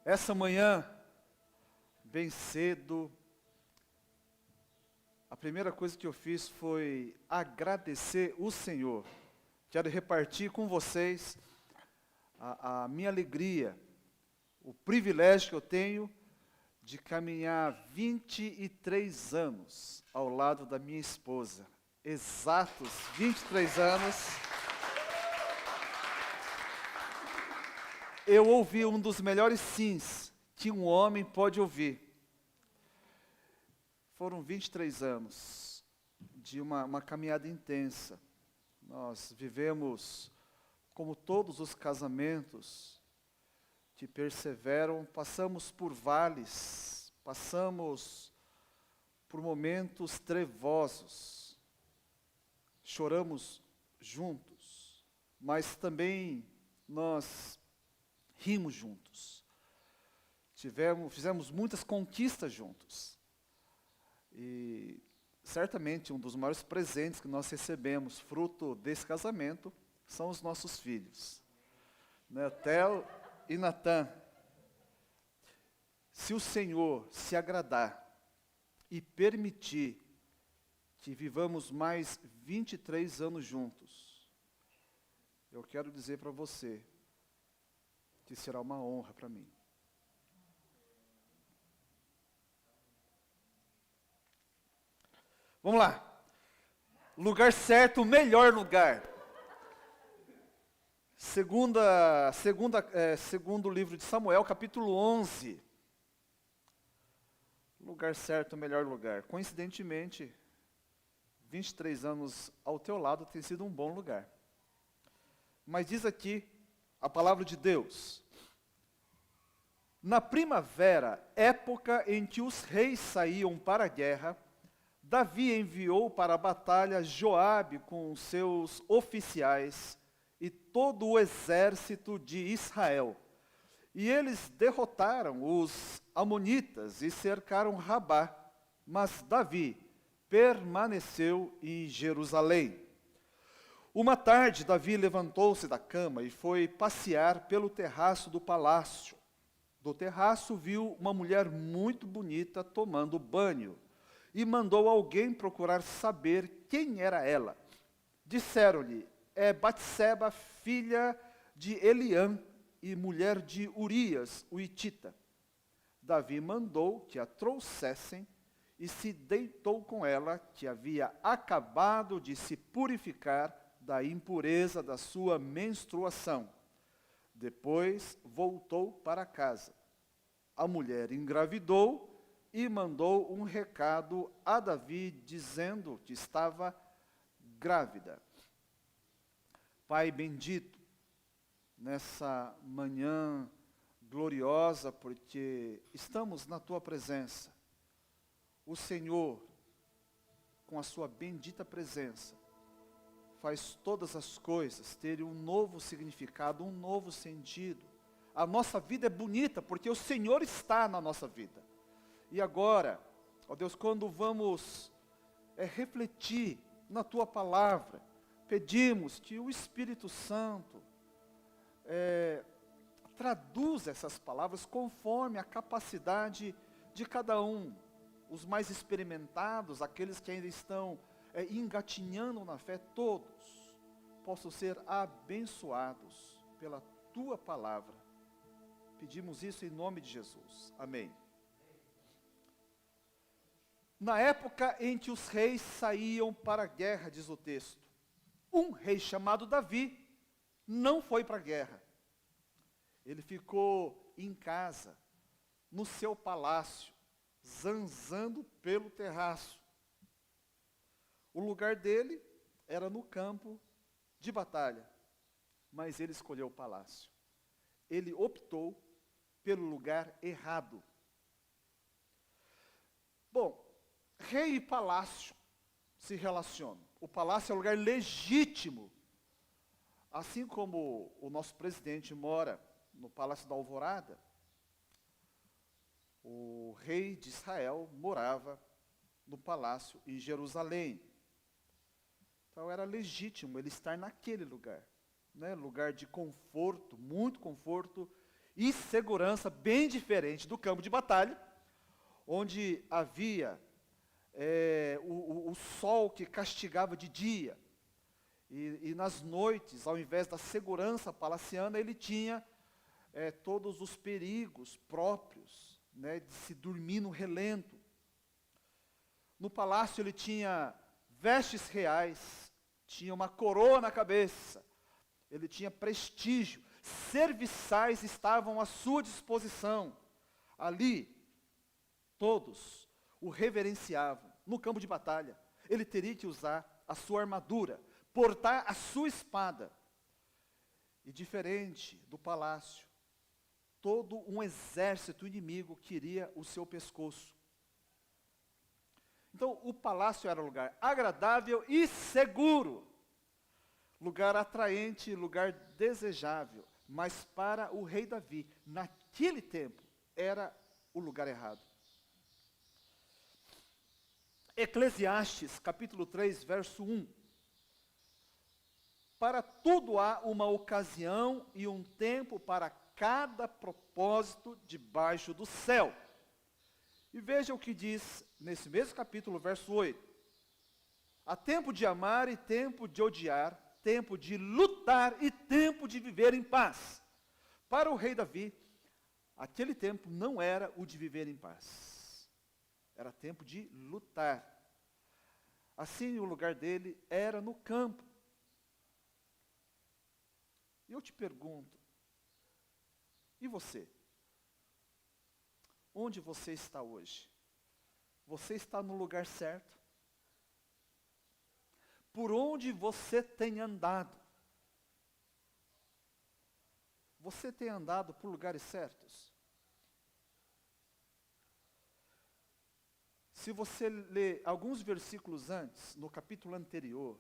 Essa manhã, bem cedo, a primeira coisa que eu fiz foi agradecer o Senhor. Quero repartir com vocês a minha alegria, o privilégio que eu tenho de caminhar 23 anos ao lado da minha esposa. Exatos 23 anos. Eu ouvi um dos melhores sims que um homem pode ouvir. Foram 23 anos de uma caminhada intensa. Nós vivemos, como todos os casamentos que perseveram, passamos por vales, passamos por momentos trevosos, choramos juntos, mas também nós rimos juntos. Fizemos muitas conquistas juntos. E certamente um dos maiores presentes que nós recebemos, fruto desse casamento, são os nossos filhos. Né? Theo e Natan. Se o Senhor se agradar e permitir que vivamos mais 23 anos juntos, eu quero dizer para você que será uma honra para mim. Vamos lá. Lugar certo, o melhor lugar. Segundo livro de Samuel, capítulo 11. Lugar certo, o melhor lugar. Coincidentemente, 23 anos ao teu lado tem sido um bom lugar. Mas diz aqui a palavra de Deus: na primavera, época em que os reis saíam para a guerra, Davi enviou para a batalha Joabe com seus oficiais e todo o exército de Israel. E eles derrotaram os amonitas e cercaram Rabá, mas Davi permaneceu em Jerusalém. Uma tarde, Davi levantou-se da cama e foi passear pelo terraço do palácio. Do terraço viu uma mulher muito bonita tomando banho e mandou alguém procurar saber quem era ela. Disseram-lhe: é Batseba, filha de Eliã e mulher de Urias, o hitita. Davi mandou que a trouxessem e se deitou com ela, que havia acabado de se purificar da impureza da sua menstruação. Depois voltou para casa. A mulher engravidou e mandou um recado a Davi, dizendo que estava grávida. Pai bendito, nessa manhã gloriosa, porque estamos na Tua presença. O Senhor, com a Sua bendita presença, faz todas as coisas terem um novo significado, um novo sentido. A nossa vida é bonita porque o Senhor está na nossa vida. E agora, ó Deus, quando vamos refletir na Tua palavra, pedimos que o Espírito Santo traduza essas palavras conforme a capacidade de cada um. Os mais experimentados, aqueles que ainda estão engatinhando na fé, todos possam ser abençoados pela Tua palavra. Pedimos isso em nome de Jesus. Amém. Na época em que os reis saíam para a guerra, diz o texto, um rei chamado Davi não foi para a guerra. Ele ficou em casa, no seu palácio, zanzando pelo terraço. O lugar dele era no campo de batalha, mas ele escolheu o palácio. Ele optou pelo lugar errado. Bom, rei e palácio se relacionam. O palácio é um lugar legítimo. Assim como o nosso presidente mora no Palácio da Alvorada, o rei de Israel morava no palácio em Jerusalém. Então era legítimo ele estar naquele lugar, né? Lugar de conforto, muito conforto e segurança bem diferente do campo de batalha, onde havia o sol que castigava de dia, e nas noites, ao invés da segurança palaciana, ele tinha todos os perigos próprios, né, de se dormir no relento. No palácio ele tinha vestes reais, tinha uma coroa na cabeça, ele tinha prestígio, serviçais estavam à sua disposição. Ali, todos o reverenciavam. No campo de batalha, ele teria que usar a sua armadura, portar a sua espada. E diferente do palácio, todo um exército inimigo queria o seu pescoço. Então, o palácio era um lugar agradável e seguro, lugar atraente, lugar desejável, mas para o rei Davi, naquele tempo, era o lugar errado. Eclesiastes, capítulo 3, verso 1. Para tudo há uma ocasião e um tempo para cada propósito debaixo do céu. E veja o que diz nesse mesmo capítulo, verso 8. Há tempo de amar e tempo de odiar, tempo de lutar e tempo de viver em paz. Para o rei Davi, aquele tempo não era o de viver em paz. Era tempo de lutar. Assim, o lugar dele era no campo. E eu te pergunto, e você? Onde você está hoje? Você está no lugar certo? Por onde você tem andado? Você tem andado por lugares certos? Se você ler alguns versículos antes, no capítulo anterior,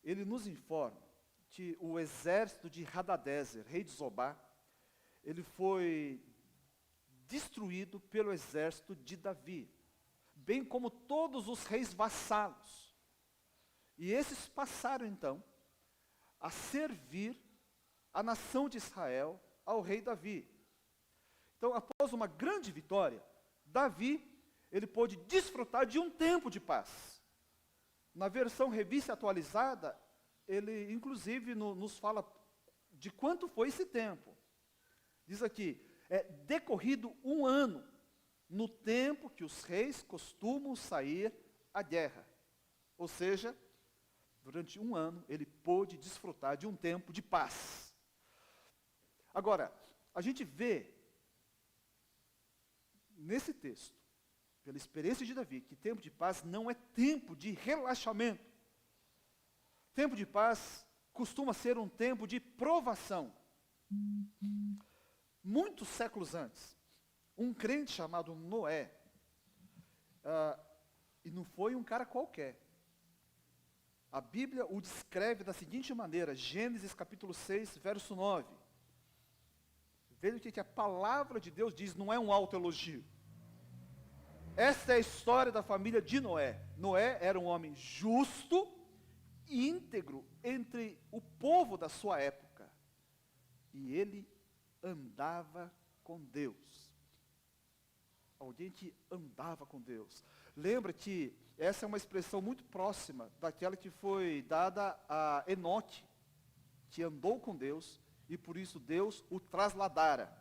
ele nos informa que o exército de Hadadezer, rei de Zobá, ele foi destruído pelo exército de Davi, bem como todos os reis vassalos. E esses passaram, então, a servir a nação de Israel ao rei Davi. Então, após uma grande vitória, Davi, ele pôde desfrutar de um tempo de paz. Na versão revista atualizada, ele, inclusive, nos fala de quanto foi esse tempo. Diz aqui, decorrido um ano, no tempo que os reis costumam sair à guerra. Ou seja, durante um ano, ele pôde desfrutar de um tempo de paz. Agora, a gente vê, nesse texto, pela experiência de Davi, que tempo de paz não é tempo de relaxamento. Tempo de paz costuma ser um tempo de provação. Muitos séculos antes, um crente chamado Noé, e não foi um cara qualquer. A Bíblia o descreve da seguinte maneira, Gênesis capítulo 6, verso 9. Veja o que a palavra de Deus diz, não é um autoelogio. Esta é a história da família de Noé. Noé era um homem justo, íntegro entre o povo da sua época. E ele andava com Deus. Alguém que andava com Deus. Lembra que essa é uma expressão muito próxima daquela que foi dada a Enoque, que andou com Deus e por isso Deus o trasladara.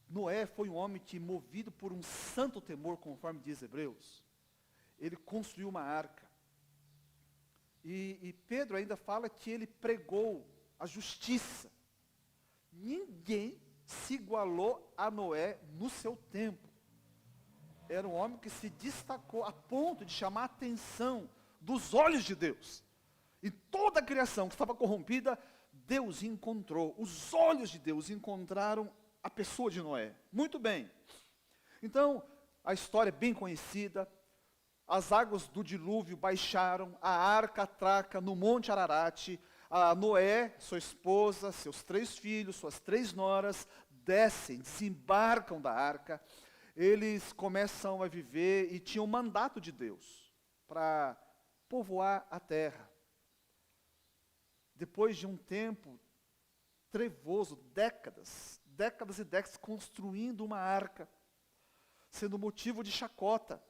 Noé foi um homem que, movido por um santo temor, conforme diz Hebreus, ele construiu uma arca. E Pedro ainda fala que ele pregou a justiça. Ninguém se igualou a Noé no seu tempo. Era um homem que se destacou a ponto de chamar a atenção dos olhos de Deus. E toda a criação que estava corrompida, Deus encontrou. Os olhos de Deus encontraram a pessoa de Noé. Muito bem. Então, a história é bem conhecida. As águas do dilúvio baixaram, a arca atraca no Monte Ararat. A Noé, sua esposa, seus 3 filhos, suas 3 noras, descem, desembarcam da arca. Eles começam a viver e tinham um mandato de Deus para povoar a terra. Depois de um tempo trevoso, décadas e décadas construindo uma arca, sendo motivo de chacota,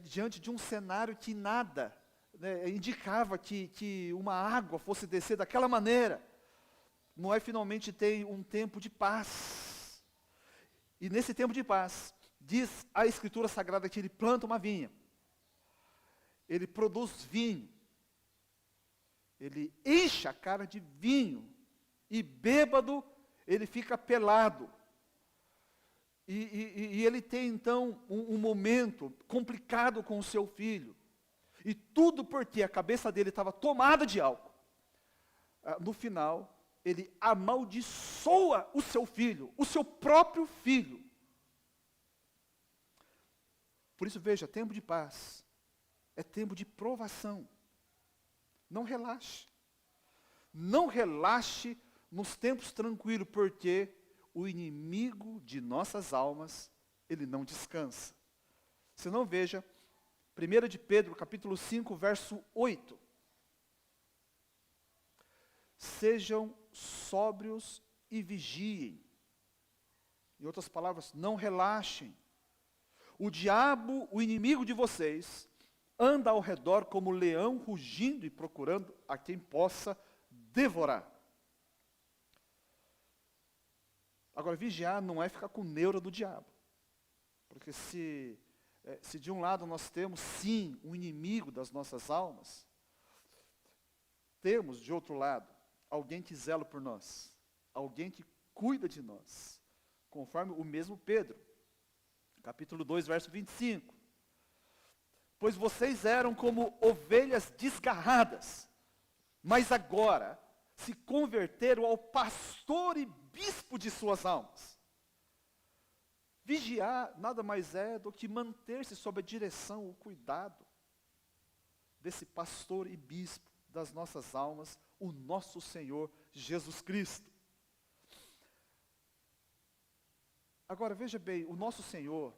diante de um cenário que nada, né, indicava que uma água fosse descer daquela maneira. Noé finalmente tem um tempo de paz. E nesse tempo de paz, diz a Escritura Sagrada que ele planta uma vinha. Ele produz vinho. Ele enche a cara de vinho. E bêbado, ele fica pelado. E ele tem então um momento complicado com o seu filho. E tudo porque a cabeça dele estava tomada de álcool. No final, ele amaldiçoa o seu filho, o seu próprio filho. Por isso, veja, tempo de paz é tempo de provação. Não relaxe. Não relaxe nos tempos tranquilos, porque o inimigo de nossas almas, ele não descansa. Se não, veja, 1 de Pedro, capítulo 5, verso 8. Sejam sóbrios e vigiem. Em outras palavras, não relaxem. O diabo, o inimigo de vocês, anda ao redor como leão rugindo e procurando a quem possa devorar. Agora, vigiar não é ficar com neura do diabo. Porque se de um lado nós temos, sim, um inimigo das nossas almas, temos, de outro lado, alguém que zela por nós, alguém que cuida de nós, conforme o mesmo Pedro, capítulo 2, verso 25. Pois vocês eram como ovelhas desgarradas, mas agora se converteram ao pastor e bispo de suas almas. Vigiar nada mais é do que manter-se sob a direção, o cuidado desse pastor e bispo das nossas almas, o nosso Senhor Jesus Cristo. Agora veja bem, o nosso Senhor,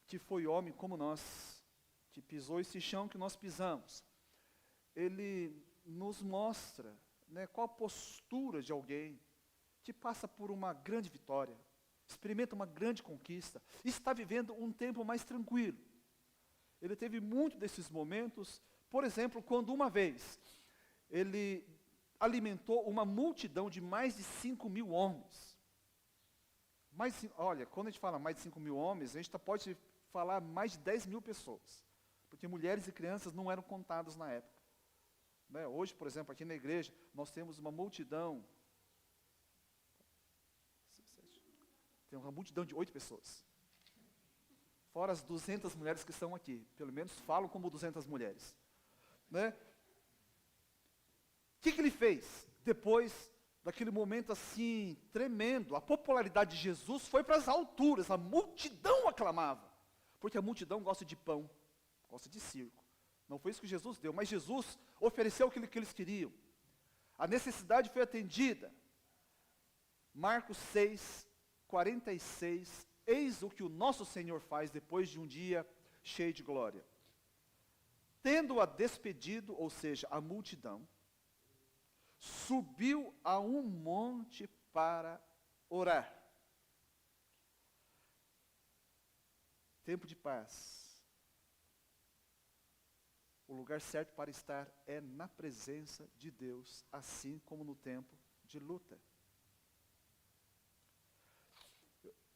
que foi homem como nós, que pisou esse chão que nós pisamos, ele nos mostra, né, qual a postura de alguém que passa por uma grande vitória, experimenta uma grande conquista, e está vivendo um tempo mais tranquilo. Ele teve muito desses momentos, por exemplo, quando uma vez ele alimentou uma multidão de mais de 5.000 homens. Olha, quando a gente fala mais de 5.000 homens, a gente pode falar mais de 10.000 pessoas, porque mulheres e crianças não eram contadas na época. Né? Hoje, por exemplo, aqui na igreja, nós temos uma multidão, tem uma multidão de 8 pessoas, fora as 200 mulheres que estão aqui, pelo menos falam como 200 mulheres. Né? O que ele fez? Depois daquele momento assim, tremendo, a popularidade de Jesus foi para as alturas, a multidão aclamava, porque a multidão gosta de pão, gosta de circo. Não foi isso que Jesus deu, mas Jesus ofereceu aquilo que eles queriam. A necessidade foi atendida. Marcos 6, 46, eis o que o nosso Senhor faz depois de um dia cheio de glória. Tendo-a despedido, ou seja, a multidão, subiu a um monte para orar. Tempo de paz. O lugar certo para estar é na presença de Deus, assim como no tempo de luta.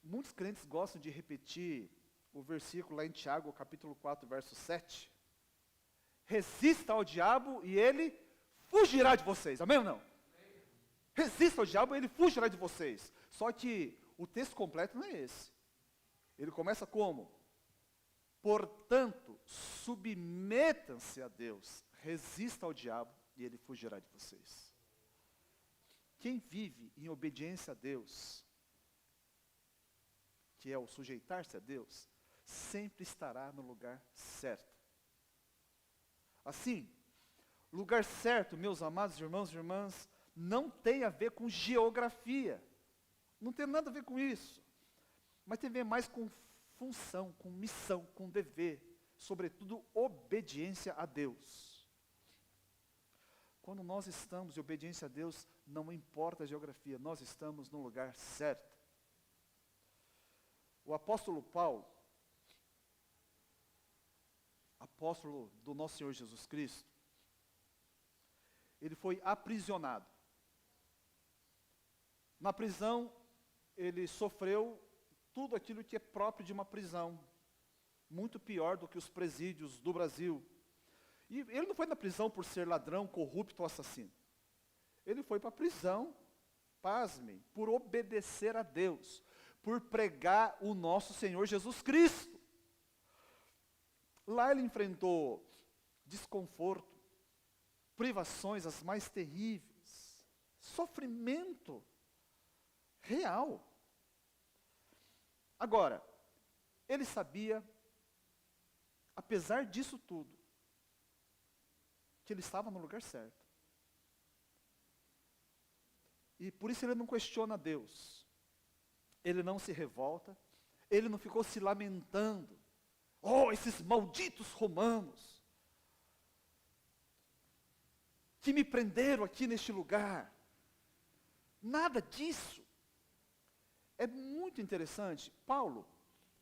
Muitos crentes gostam de repetir o versículo lá em Tiago, capítulo 4, verso 7. Resista ao diabo e ele fugirá de vocês. Amém ou não? Resista ao diabo e ele fugirá de vocês. Só que o texto completo não é esse. Ele começa como? Portanto, submetam-se a Deus, resista ao diabo e ele fugirá de vocês. Quem vive em obediência a Deus, que é o sujeitar-se a Deus, sempre estará no lugar certo. Assim, lugar certo, meus amados irmãos e irmãs, não tem a ver com geografia. Não tem nada a ver com isso. Mas tem a ver mais com função, com missão, com dever. Sobretudo, obediência a Deus. Quando nós estamos em obediência a Deus, Não importa a geografia, nós estamos no lugar certo. O apóstolo Paulo, apóstolo do nosso Senhor Jesus Cristo, ele foi aprisionado. Na prisão, ele sofreu tudo aquilo que é próprio de uma prisão, muito pior do que os presídios do Brasil. E ele não foi na prisão por ser ladrão, corrupto ou assassino. Ele foi para a prisão, pasmem, por obedecer a Deus, por pregar o nosso Senhor Jesus Cristo. Lá ele enfrentou desconforto, privações as mais terríveis, sofrimento real. Agora, ele sabia, apesar disso tudo, que ele estava no lugar certo. E por isso ele não questiona Deus. Ele não se revolta, ele não ficou se lamentando. Oh, esses malditos romanos, que me prenderam aqui neste lugar. Nada disso. É muito interessante. Paulo,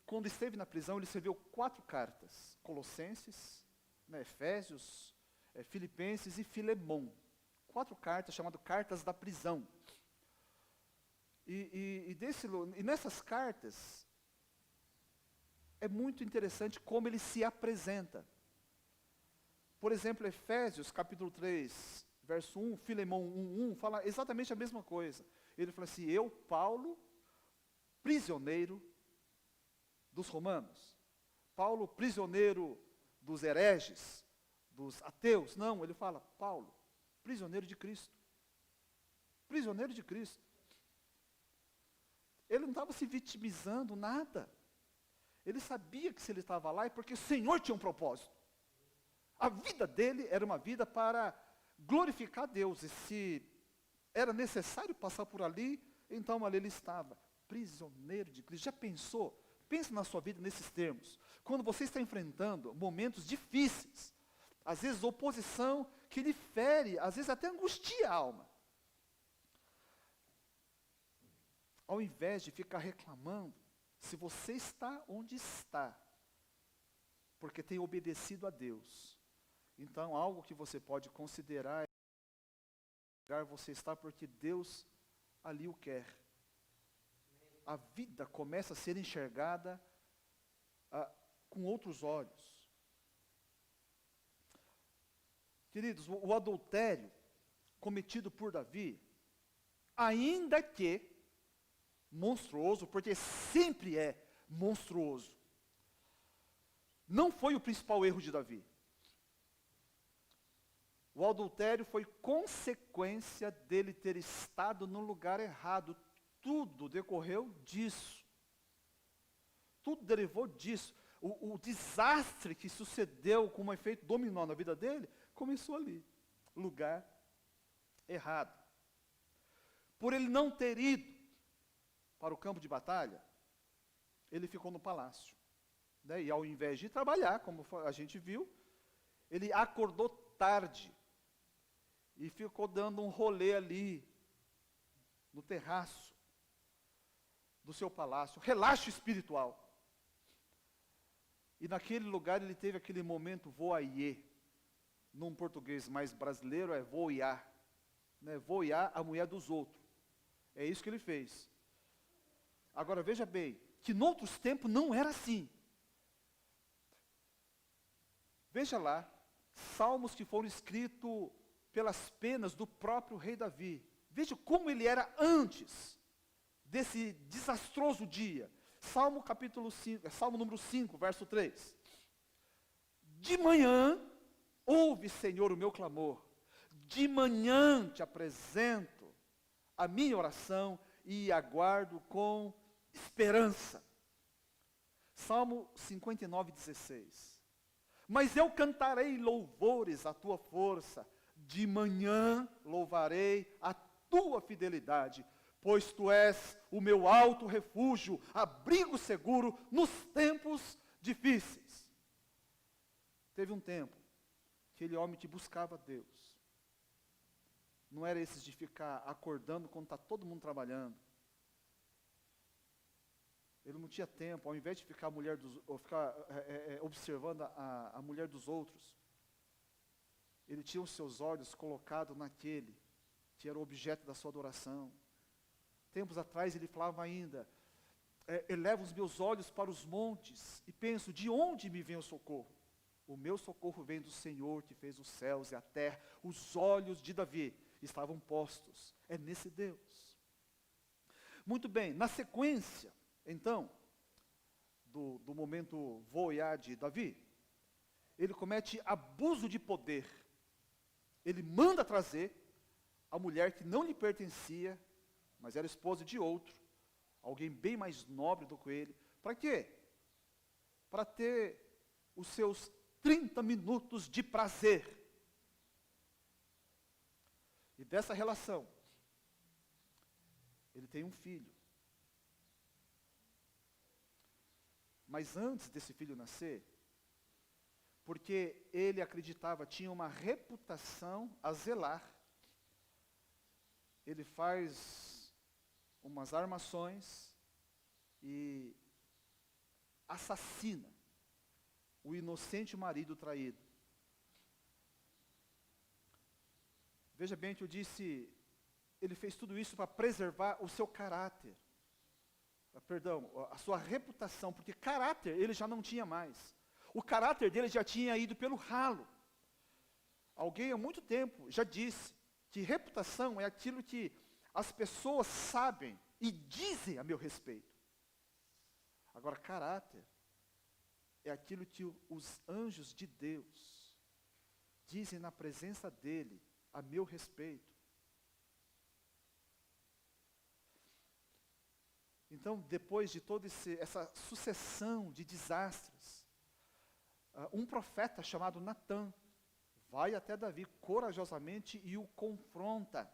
quando esteve na prisão, ele escreveu 4 cartas. Colossenses, Efésios, Filipenses e Filemão. 4 cartas, chamadas cartas da prisão. E nessas cartas, é muito interessante como ele se apresenta. Por exemplo, Efésios capítulo 3, verso 1, Filemão 1, fala exatamente a mesma coisa. Ele fala assim, eu, Paulo, prisioneiro dos romanos. Paulo, prisioneiro dos hereges, dos ateus. Não, ele fala, Paulo, prisioneiro de Cristo. Prisioneiro de Cristo. Ele não estava se vitimizando, nada. Ele sabia que se ele estava lá é porque o Senhor tinha um propósito. A vida dele era uma vida para glorificar Deus. E se era necessário passar por ali, então ali ele estava, prisioneiro de Cristo. Já pensou? Pense na sua vida nesses termos. Quando você está enfrentando momentos difíceis, às vezes oposição que lhe fere, às vezes até angustia a alma. Ao invés de ficar reclamando, se você está onde está, porque tem obedecido a Deus, então algo que você pode considerar é você está porque Deus ali o quer. A vida começa a ser enxergada com outros olhos. Queridos, o adultério cometido por Davi, ainda que monstruoso, porque sempre é monstruoso, não foi o principal erro de Davi. O adultério foi consequência dele ter estado no lugar errado. Tudo decorreu disso. Tudo derivou disso. O desastre que sucedeu com um efeito dominó na vida dele, começou ali. Lugar errado. Por ele não ter ido para o campo de batalha, ele ficou no palácio. Né? E ao invés de trabalhar, como a gente viu, ele acordou tarde e ficou dando um rolê ali, no terraço do seu palácio, relaxo espiritual. E naquele lugar ele teve aquele momento voyeur, num português mais brasileiro é voiar, né? Voiar a mulher dos outros. É isso que ele fez. Agora veja bem, que em outros tempos não era assim. Veja lá, salmos que foram escritos pelas penas do próprio rei Davi. Veja como ele era antes desse desastroso dia. Salmo capítulo 5, Salmo número 5, verso 3. De manhã, ouve, Senhor, o meu clamor. De manhã te apresento a minha oração e aguardo com esperança. Salmo 59, 16. Mas eu cantarei louvores à tua força. De manhã louvarei a tua fidelidade, pois tu és o meu alto refúgio, abrigo seguro nos tempos difíceis. Teve um tempo que aquele homem que buscava Deus, não era esses de ficar acordando quando está todo mundo trabalhando. Ele não tinha tempo, ao invés de ficar, observando a mulher dos outros, ele tinha os seus olhos colocados naquele que era o objeto da sua adoração. Tempos atrás ele falava ainda, elevo os meus olhos para os montes e penso, de onde me vem o socorro? O meu socorro vem do Senhor que fez os céus e a terra. Os olhos de Davi estavam postos, é nesse Deus. Muito bem, na sequência, então, do momento voar de Davi, ele comete abuso de poder. Ele manda trazer a mulher que não lhe pertencia, mas era esposa de outro, alguém bem mais nobre do que ele. Para quê? Para ter os seus 30 minutos de prazer. E dessa relação, ele tem um filho. Mas antes desse filho nascer, porque ele acreditava, tinha uma reputação a zelar, ele faz umas armações e assassina o inocente marido traído. Veja bem que eu disse, ele fez tudo isso para preservar o seu caráter. A sua reputação, porque caráter ele já não tinha mais. O caráter dele já tinha ido pelo ralo. Alguém há muito tempo já disse que reputação é aquilo que as pessoas sabem e dizem a meu respeito. Agora, caráter é aquilo que os anjos de Deus dizem na presença dele a meu respeito. Então, depois de toda essa sucessão de desastres, um profeta chamado Natã vai até Davi corajosamente e o confronta.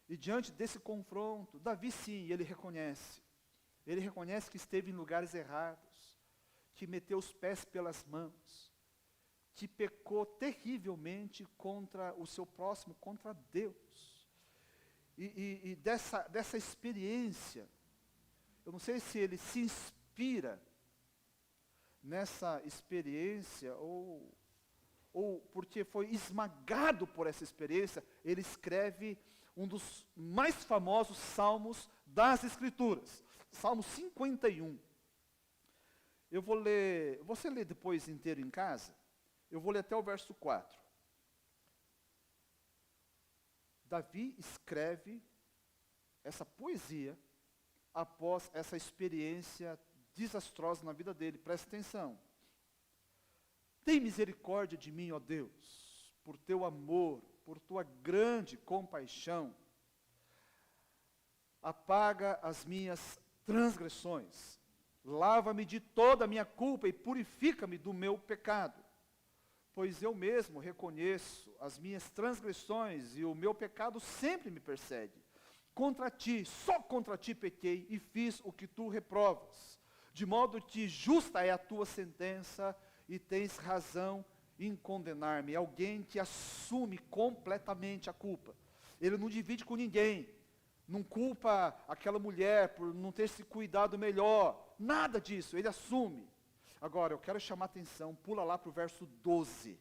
E diante desse confronto, Davi sim, ele reconhece. Ele reconhece que esteve em lugares errados, que meteu os pés pelas mãos, que pecou terrivelmente contra o seu próximo, contra Deus. E dessa experiência, eu não sei se ele se inspira nessa experiência, ou porque foi esmagado por essa experiência, ele escreve um dos mais famosos salmos das Escrituras, Salmo 51. Eu vou ler, você lê depois inteiro em casa, eu vou ler até o verso 4. Davi escreve essa poesia após essa experiência desastrosa na vida dele. Presta atenção. Tem misericórdia de mim, ó Deus, por teu amor, por tua grande compaixão. Apaga as minhas transgressões. Lava-me de toda a minha culpa e purifica-me do meu pecado. Pois eu mesmo reconheço as minhas transgressões e o meu pecado sempre me persegue. Contra ti, só contra ti pequei e fiz o que tu reprovas. De modo que justa é a tua sentença e tens razão em condenar-me. É alguém que assume completamente a culpa. Ele não divide com ninguém. Não culpa aquela mulher por não ter se cuidado melhor. Nada disso, ele assume. Agora, eu quero chamar a atenção, pula lá para o verso 12.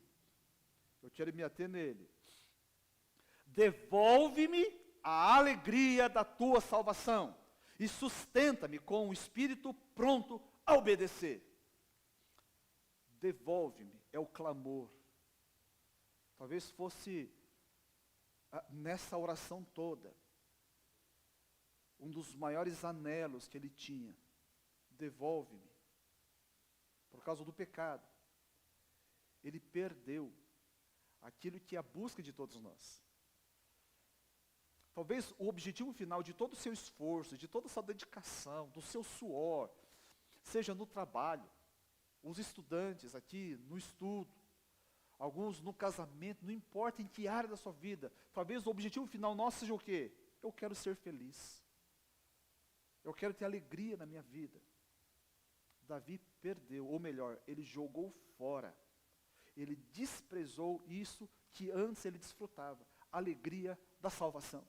Eu quero me ater nele. Devolve-me a alegria da tua salvação e sustenta-me com o espírito pronto a obedecer. Devolve-me, é o clamor. Talvez fosse nessa oração toda, um dos maiores anelos que ele tinha. Devolve-me. Por causa do pecado, ele perdeu aquilo que é a busca de todos nós. Talvez o objetivo final de todo o seu esforço, de toda essa dedicação, do seu suor, seja no trabalho, os estudantes aqui no estudo, alguns no casamento, não importa em que área da sua vida, talvez o objetivo final nosso seja o quê? Eu quero ser feliz. Eu quero ter alegria na minha vida. Davi perdeu, ou melhor, ele jogou fora. Ele desprezou isso que antes ele desfrutava. alegria da salvação.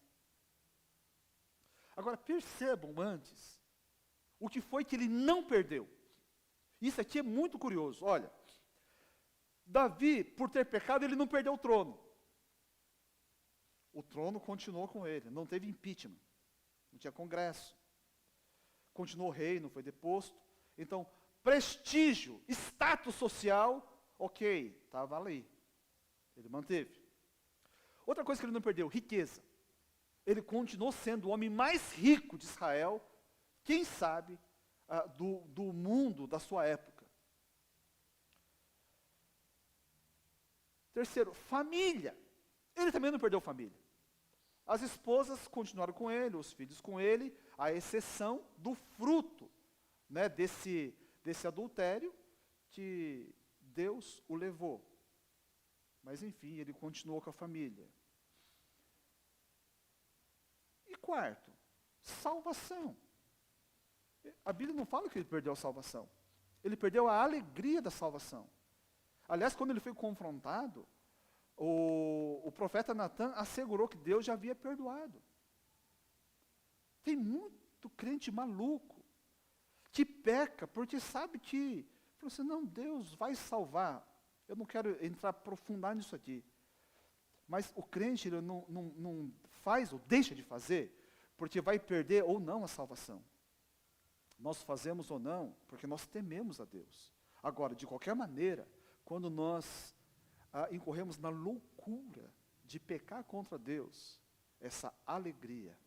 Agora, percebam antes o que foi que ele não perdeu. Isso aqui é muito curioso. Olha, Davi, por ter pecado, ele não perdeu o trono. O trono continuou com ele, não teve impeachment, não tinha congresso. Continuou rei, não foi deposto. Então, prestígio, status social, ok, estava ali. Ele manteve. Outra coisa que ele não perdeu, riqueza. Ele continuou sendo o homem mais rico de Israel, quem sabe, do mundo da sua época. Terceiro, família. Ele também não perdeu família. As esposas continuaram com ele, os filhos com ele, à exceção do fruto, né, desse adultério que Deus o levou. Mas enfim, ele continuou com a família. E quarto, salvação. A Bíblia não fala que ele perdeu a salvação. Ele perdeu a alegria da salvação. Aliás, quando ele foi confrontado, o profeta Natan assegurou que Deus já havia perdoado. Tem muito crente maluco que peca porque sabe que, falou assim, não, Deus vai salvar. Eu não quero entrar aprofundar nisso aqui. Mas o crente ele não faz ou deixa de fazer porque vai perder ou não a salvação. Nós fazemos ou não porque nós tememos a Deus. Agora, de qualquer maneira, quando nós incorremos na loucura de pecar contra Deus, essa alegria,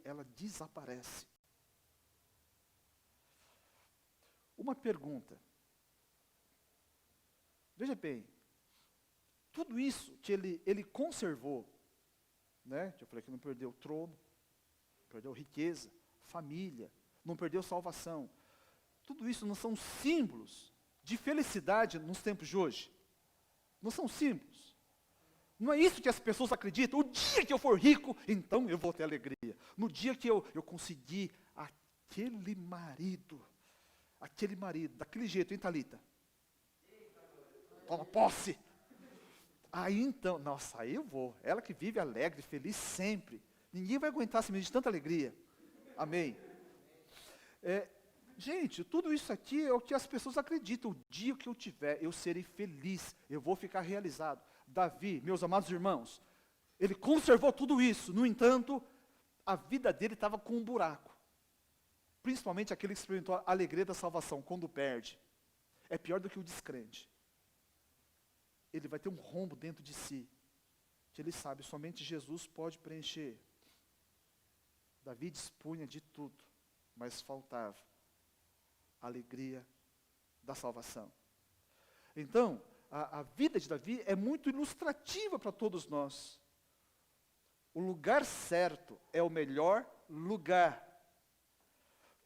ela desaparece. Uma pergunta. Veja bem, tudo isso que ele conservou, né? Eu falei que não perdeu o trono, perdeu riqueza, família, não perdeu salvação. Tudo isso não são símbolos de felicidade nos tempos de hoje. Não são símbolos. Não é isso que as pessoas acreditam. O dia que eu for rico, então eu vou ter alegria. No dia que eu conseguir aquele marido, daquele jeito, hein, Thalita? Toma posse. Aí então, nossa, aí eu vou. Ela que vive alegre, feliz sempre. Ninguém vai aguentar esse menino de tanta alegria. Amém. Gente, tudo isso aqui é o que as pessoas acreditam. O dia que eu tiver, eu serei feliz. Eu vou ficar realizado. Davi, meus amados irmãos, ele conservou tudo isso. No entanto, a vida dele estava com um buraco. Principalmente aquele que experimentou a alegria da salvação, quando perde. É pior do que o descrente. Ele vai ter um rombo dentro de si, que ele sabe, somente Jesus pode preencher. Davi dispunha de tudo, mas faltava a alegria da salvação. Então, a vida de Davi é muito ilustrativa para todos nós. O lugar certo é o melhor lugar.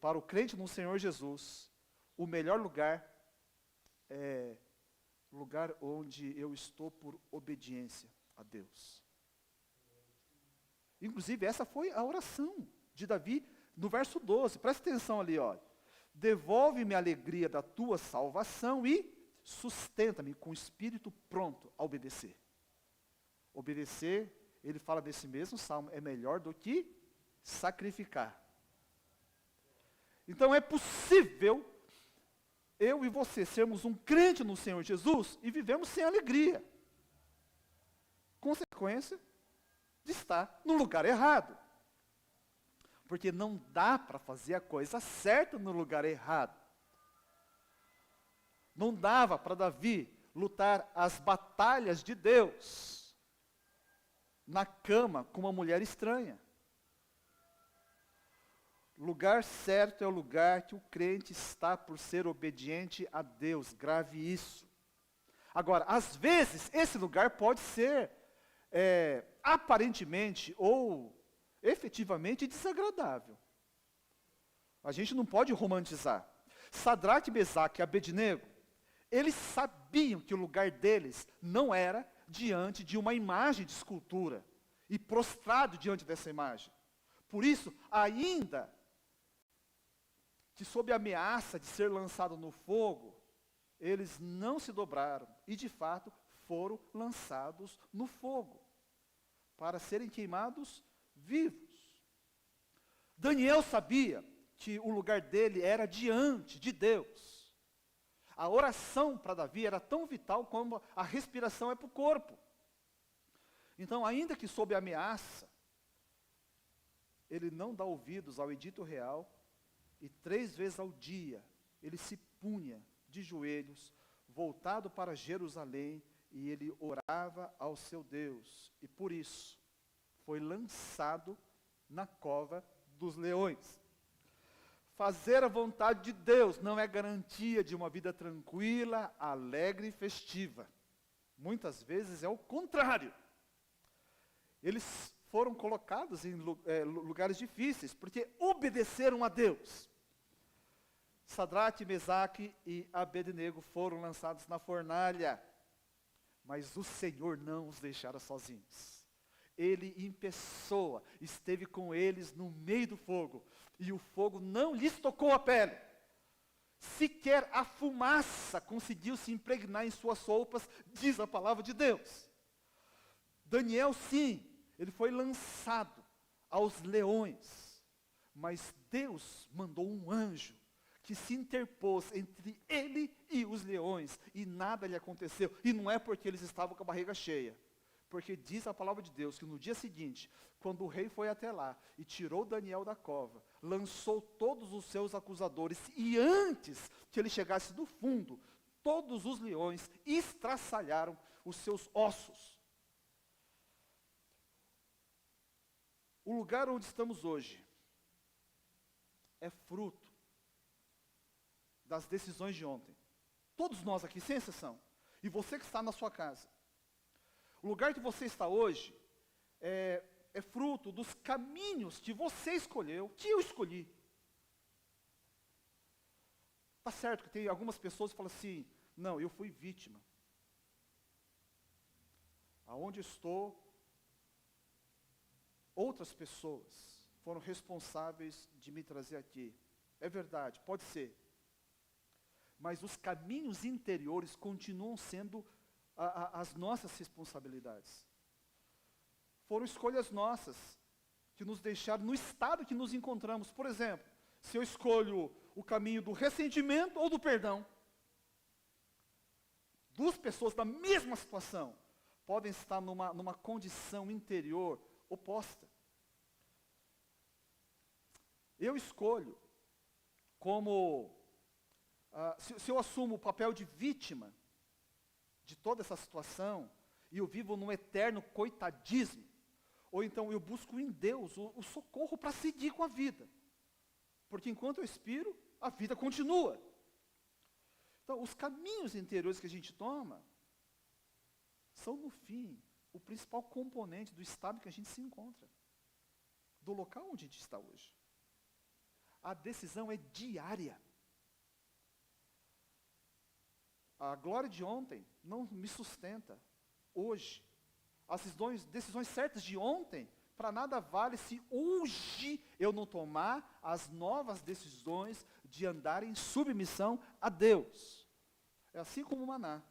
Para o crente no Senhor Jesus, o melhor lugar é o lugar onde eu estou por obediência a Deus. Inclusive, essa foi a oração de Davi no verso 12. Presta atenção ali, ó. Devolve-me a alegria da tua salvação e sustenta-me com o espírito pronto a obedecer. Obedecer, ele fala desse mesmo salmo, é melhor do que sacrificar. Então é possível eu e você sermos um crente no Senhor Jesus e vivemos sem alegria. Consequência de estar no lugar errado. Porque não dá para fazer a coisa certa no lugar errado. Não dava para Davi lutar as batalhas de Deus na cama com uma mulher estranha. Lugar certo é o lugar que o crente está por ser obediente a Deus. Grave isso. Agora, às vezes, esse lugar pode ser aparentemente ou efetivamente desagradável. A gente não pode romantizar. Sadraque, Mesaque e Abednego, eles sabiam que o lugar deles não era diante de uma imagem de escultura e prostrado diante dessa imagem. Por isso, ainda que sob a ameaça de ser lançado no fogo, eles não se dobraram e, de fato, foram lançados no fogo, para serem queimados vivos. Daniel sabia que o lugar dele era diante de Deus. A oração para Davi era tão vital como a respiração é para o corpo. Então, ainda que sob ameaça, ele não dá ouvidos ao edito real, e 3 vezes ao dia ele se punha de joelhos, voltado para Jerusalém, e ele orava ao seu Deus. E por isso, foi lançado na cova dos leões. Fazer a vontade de Deus não é garantia de uma vida tranquila, alegre e festiva. Muitas vezes é o contrário. Eles foram colocados em lugares difíceis, porque obedeceram a Deus. Sadraque, Mesaque e Abednego foram lançados na fornalha, mas o Senhor não os deixara sozinhos. Ele em pessoa esteve com eles no meio do fogo, e o fogo não lhes tocou a pele. Sequer a fumaça conseguiu se impregnar em suas roupas, diz a palavra de Deus. Daniel, sim, ele foi lançado aos leões, mas Deus mandou um anjo que se interpôs entre ele e os leões, e nada lhe aconteceu. E não é porque eles estavam com a barriga cheia, porque diz a palavra de Deus que no dia seguinte, quando o rei foi até lá e tirou Daniel da cova, lançou todos os seus acusadores, e antes que ele chegasse do fundo, todos os leões estraçalharam os seus ossos. O lugar onde estamos hoje é fruto das decisões de ontem. Todos nós aqui, sem exceção. E você que está na sua casa. O lugar que você está hoje é fruto dos caminhos que você escolheu, que eu escolhi. Está certo que tem algumas pessoas que falam assim, não, eu fui vítima. Aonde estou, outras pessoas foram responsáveis de me trazer aqui. É verdade, pode ser. Mas os caminhos interiores continuam sendo as nossas responsabilidades. Foram escolhas nossas que nos deixaram no estado que nos encontramos. Por exemplo, se eu escolho o caminho do ressentimento ou do perdão, duas pessoas da mesma situação podem estar numa condição interior oposta. Eu escolho como... se eu assumo o papel de vítima de toda essa situação, e eu vivo num eterno coitadismo, ou então eu busco em Deus o socorro para seguir com a vida, porque enquanto eu expiro, a vida continua. Então, os caminhos interiores que a gente toma, são no fim, o principal componente do estado que a gente se encontra, do local onde a gente está hoje. A decisão é diária. A glória de ontem não me sustenta hoje. As decisões certas de ontem, para nada vale se hoje eu não tomar as novas decisões de andar em submissão a Deus. É assim como o maná.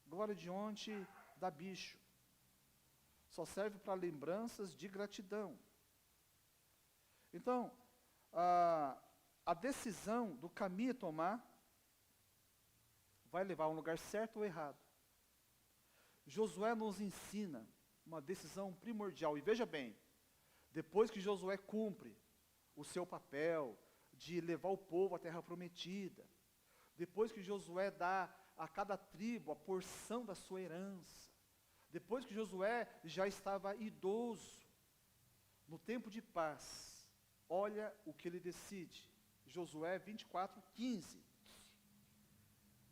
Glória de ontem dá bicho. Só serve para lembranças de gratidão. Então, a decisão do caminho a tomar vai levar a um lugar certo ou errado. Josué nos ensina uma decisão primordial. E veja bem, depois que Josué cumpre o seu papel de levar o povo à terra prometida, depois que Josué dá a cada tribo a porção da sua herança, depois que Josué já estava idoso, no tempo de paz, olha o que ele decide. Josué 24:15.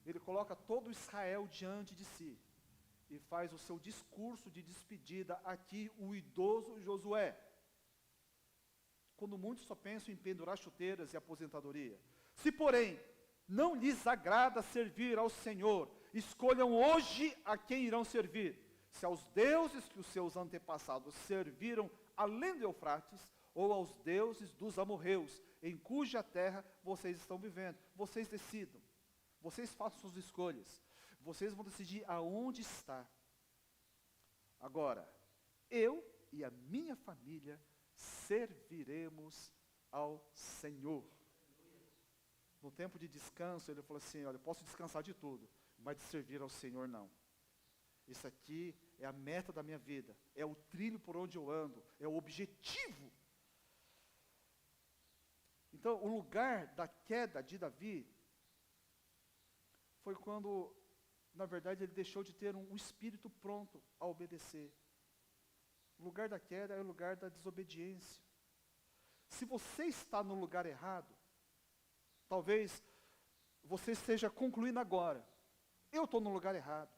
Ele coloca todo Israel diante de si e faz o seu discurso de despedida aqui, o idoso Josué. Quando muitos só pensam em pendurar chuteiras e aposentadoria. Se, porém, não lhes agrada servir ao Senhor, escolham hoje a quem irão servir. Se aos deuses que os seus antepassados serviram além do Eufrates, ou aos deuses dos amorreus, em cuja terra vocês estão vivendo. Vocês decidam. Vocês façam suas escolhas. Vocês vão decidir aonde está. Agora, eu e a minha família serviremos ao Senhor. No tempo de descanso, ele falou assim, olha, eu posso descansar de tudo, mas de servir ao Senhor não. Isso aqui é a meta da minha vida, é o trilho por onde eu ando, é o objetivo. Então, o lugar da queda de Davi foi quando, na verdade, ele deixou de ter um espírito pronto a obedecer. O lugar da queda é o lugar da desobediência. Se você está no lugar errado, talvez você esteja concluindo agora, eu estou no lugar errado.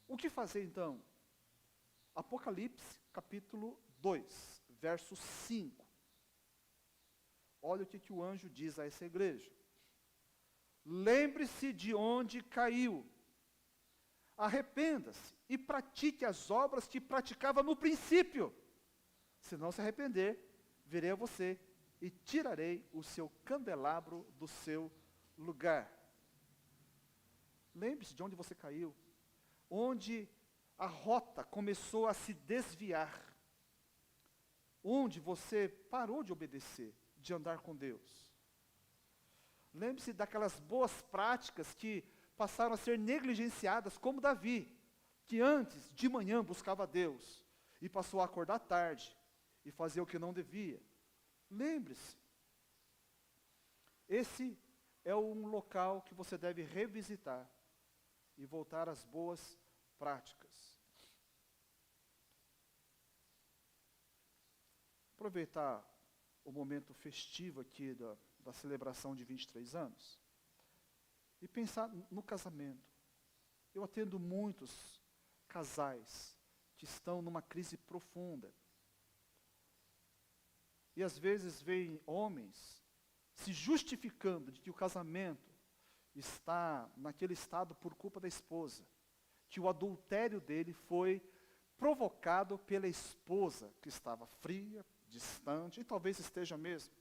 O que fazer então? Apocalipse, capítulo 2, verso 5. Olha o que o anjo diz a essa igreja. Lembre-se de onde caiu. Arrependa-se e pratique as obras que praticava no princípio. Se não se arrepender, virei a você e tirarei o seu candelabro do seu lugar. Lembre-se de onde você caiu. Onde a rota começou a se desviar. Onde você parou de obedecer, de andar com Deus. Lembre-se daquelas boas práticas que passaram a ser negligenciadas, como Davi, que antes, de manhã, buscava Deus, e passou a acordar tarde, e fazer o que não devia. Lembre-se, esse é um local que você deve revisitar, e voltar às boas práticas. Aproveitar o momento festivo aqui da celebração de 23 anos, e pensar no casamento. Eu atendo muitos casais que estão numa crise profunda. E às vezes vêm homens se justificando de que o casamento está naquele estado por culpa da esposa, que o adultério dele foi provocado pela esposa, que estava fria, distante, e talvez esteja mesmo.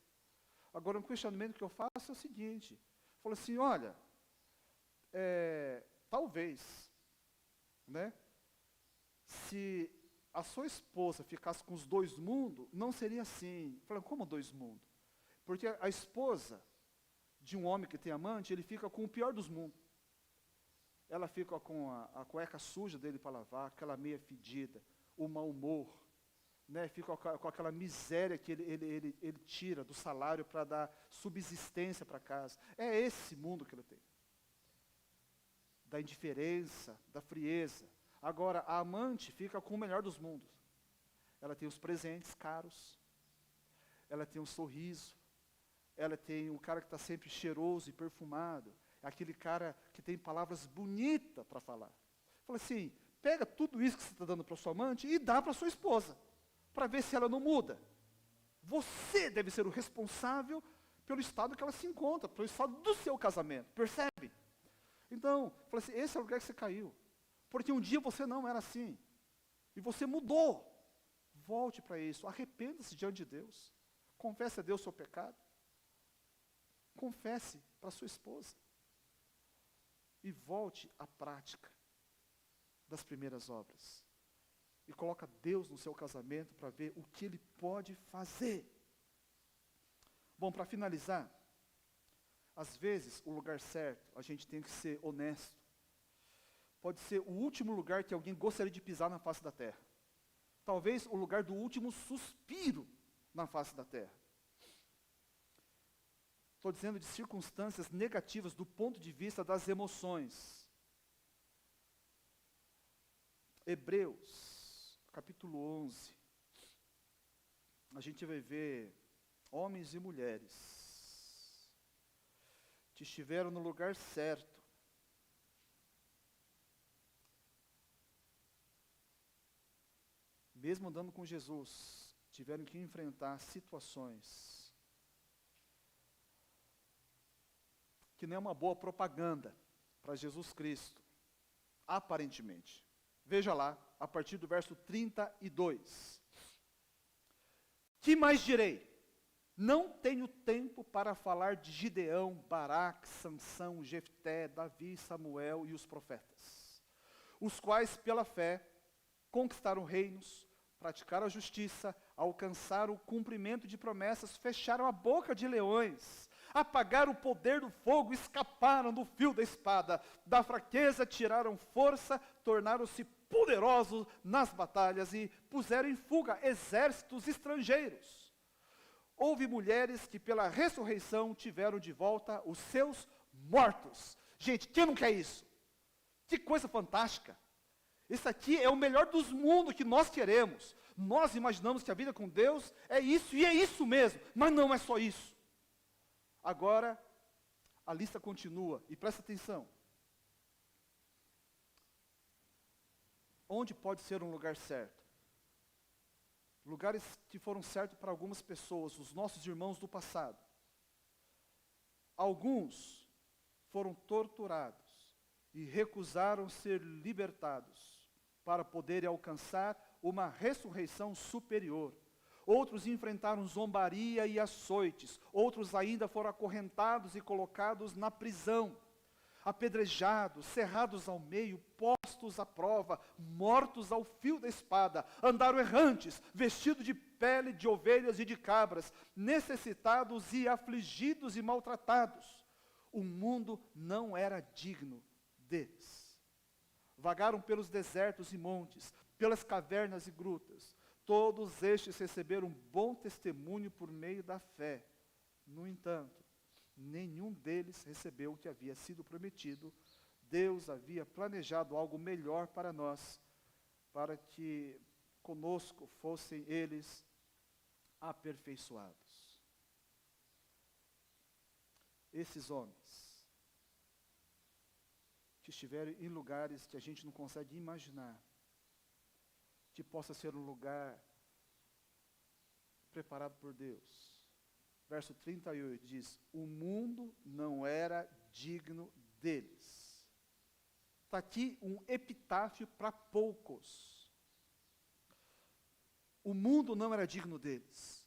Agora, um questionamento que eu faço é o seguinte, falo assim, olha, talvez, né, se a sua esposa ficasse com os dois mundos, não seria assim. Falei, como dois mundos? Porque a esposa de um homem que tem amante, ele fica com o pior dos mundos. Ela fica com a cueca suja dele para lavar, aquela meia fedida, o mau humor, né? Fica com aquela miséria que ele tira do salário para dar subsistência para casa. É esse mundo que ele tem. Da indiferença, da frieza. Agora, a amante fica com o melhor dos mundos. Ela tem os presentes caros, ela tem um sorriso, ela tem um cara que está sempre cheiroso e perfumado, é aquele cara que tem palavras bonitas para falar. Fala assim, pega tudo isso que você está dando para sua amante e dá para sua esposa, para ver se ela não muda. Você deve ser o responsável pelo estado que ela se encontra, pelo estado do seu casamento, percebe? Então, fala assim, esse é o lugar que você caiu. Porque um dia você não era assim. E você mudou. Volte para isso. Arrependa-se diante de Deus. Confesse a Deus o seu pecado. Confesse para sua esposa. E volte à prática das primeiras obras. E coloca Deus no seu casamento para ver o que Ele pode fazer. Bom, para finalizar, às vezes o lugar certo, a gente tem que ser honesto. Pode ser o último lugar que alguém gostaria de pisar na face da terra. Talvez o lugar do último suspiro na face da terra. Estou dizendo de circunstâncias negativas do ponto de vista das emoções. Hebreus, capítulo 11. A gente vai ver homens e mulheres que estiveram no lugar certo. Mesmo andando com Jesus, tiveram que enfrentar situações que não é uma boa propaganda para Jesus Cristo, aparentemente. Veja lá, a partir do verso 32. Que mais direi? Não tenho tempo para falar de Gideão, Baraque, Sansão, Jefté, Davi, Samuel e os profetas, os quais, pela fé, conquistaram reinos, praticaram a justiça, alcançaram o cumprimento de promessas, fecharam a boca de leões, apagaram o poder do fogo, escaparam do fio da espada, da fraqueza tiraram força, tornaram-se poderosos nas batalhas e puseram em fuga exércitos estrangeiros. Houve mulheres que pela ressurreição tiveram de volta os seus mortos. Gente, quem não quer isso? Que coisa fantástica. Isso aqui é o melhor dos mundos que nós queremos. Nós imaginamos que a vida com Deus é isso, e é isso mesmo, mas não é só isso. Agora, a lista continua, e presta atenção. Onde pode ser um lugar certo? Lugares que foram certos para algumas pessoas, os nossos irmãos do passado. Alguns foram torturados e recusaram ser libertados para poderem alcançar uma ressurreição superior. Outros enfrentaram zombaria e açoites. Outros ainda foram acorrentados e colocados na prisão, apedrejados, cerrados ao meio, postos à prova, mortos ao fio da espada, andaram errantes, vestidos de pele de ovelhas e de cabras, necessitados e afligidos e maltratados. O mundo não era digno deles. Vagaram pelos desertos e montes, pelas cavernas e grutas. Todos estes receberam um bom testemunho por meio da fé. No entanto, nenhum deles recebeu o que havia sido prometido. Deus havia planejado algo melhor para nós, para que conosco fossem eles aperfeiçoados. Esses homens, que estiveram em lugares que a gente não consegue imaginar, que possa ser um lugar preparado por Deus. Verso 38 diz, o mundo não era digno deles. Está aqui um epitáfio para poucos. O mundo não era digno deles.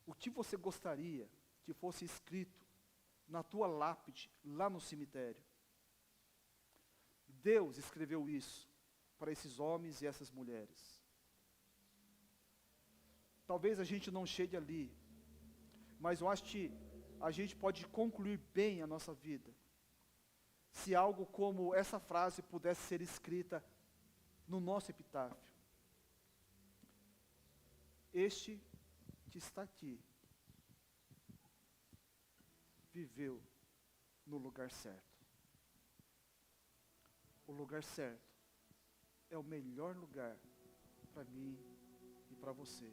O que você gostaria que fosse escrito na tua lápide, lá no cemitério? Deus escreveu isso para esses homens e essas mulheres. Talvez a gente não chegue ali, mas eu acho que a gente pode concluir bem a nossa vida se algo como essa frase pudesse ser escrita no nosso epitáfio. Este que está aqui viveu no lugar certo. O lugar certo é o melhor lugar para mim e para você.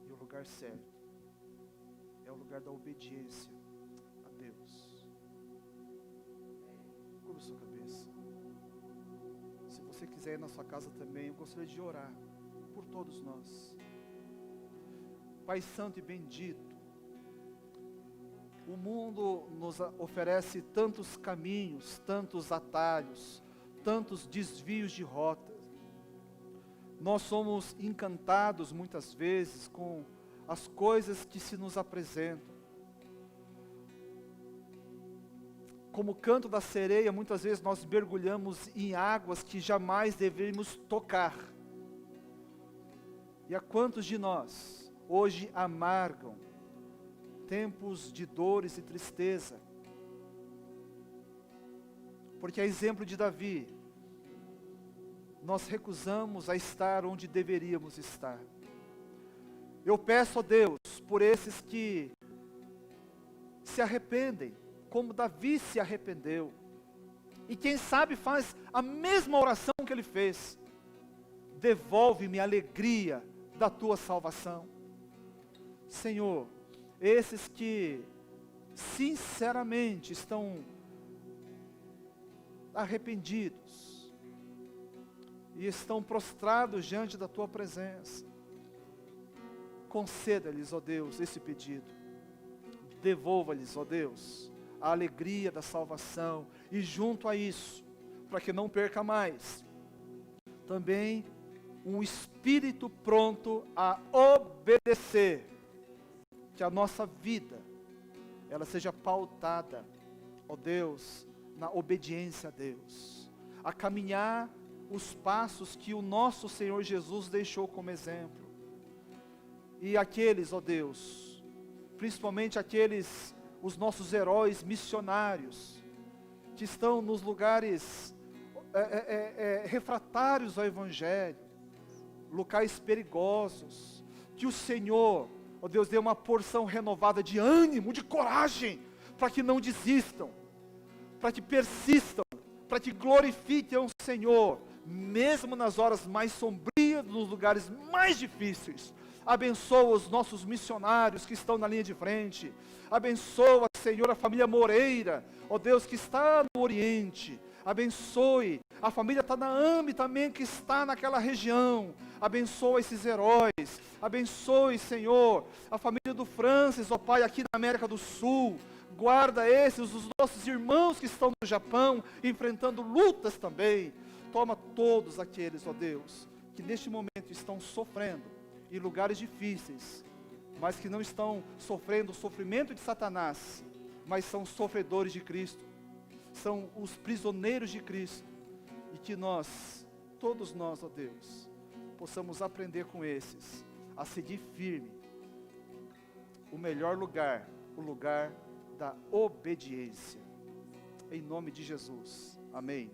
E o lugar certo é o lugar da obediência a Deus. Curva sua cabeça. Se você quiser ir na sua casa também, eu gostaria de orar por todos nós. Pai Santo e bendito, o mundo nos oferece tantos caminhos, tantos atalhos, tantos desvios de rota. Nós somos encantados muitas vezes com as coisas que se nos apresentam. Como o canto da sereia, muitas vezes nós mergulhamos em águas que jamais deveríamos tocar. E a quantos de nós hoje amargam tempos de dores e tristeza? Porque a exemplo de Davi, nós recusamos a estar onde deveríamos estar. Eu peço a Deus por esses que se arrependem, como Davi se arrependeu. E quem sabe faz a mesma oração que ele fez. Devolve-me a alegria da tua salvação. Senhor, esses que sinceramente estão arrependidos e estão prostrados diante da tua presença, conceda-lhes, ó Deus, esse pedido. Devolva-lhes, ó Deus, a alegria da salvação. E junto a isso, para que não perca mais, também um espírito pronto a obedecer. Que a nossa vida, ela seja pautada, ó Deus, na obediência a Deus. A caminhar os passos que o nosso Senhor Jesus deixou como exemplo. E aqueles, ó Deus, principalmente aqueles, os nossos heróis missionários, que estão nos lugares refratários ao Evangelho, locais perigosos, que o Senhor, ó Deus, dê uma porção renovada de ânimo, de coragem, para que não desistam, para que persistam, para que glorifiquem o Senhor, mesmo nas horas mais sombrias, nos lugares mais difíceis. Abençoa os nossos missionários que estão na linha de frente. Abençoa, Senhor, a família Moreira, ó Deus, que está no Oriente. Abençoe a família Tanaame também, que está naquela região. Abençoa esses heróis. Abençoe, Senhor, a família do Francis, ó Pai, aqui na América do Sul. Guarda esses, os nossos irmãos que estão no Japão, enfrentando lutas também. Toma todos aqueles, ó Deus, que neste momento estão sofrendo em lugares difíceis, mas que não estão sofrendo o sofrimento de Satanás, mas são sofredores de Cristo, são os prisioneiros de Cristo, e que nós, todos nós, ó Deus, possamos aprender com esses, a seguir firme, o melhor lugar, o lugar da obediência, em nome de Jesus, amém.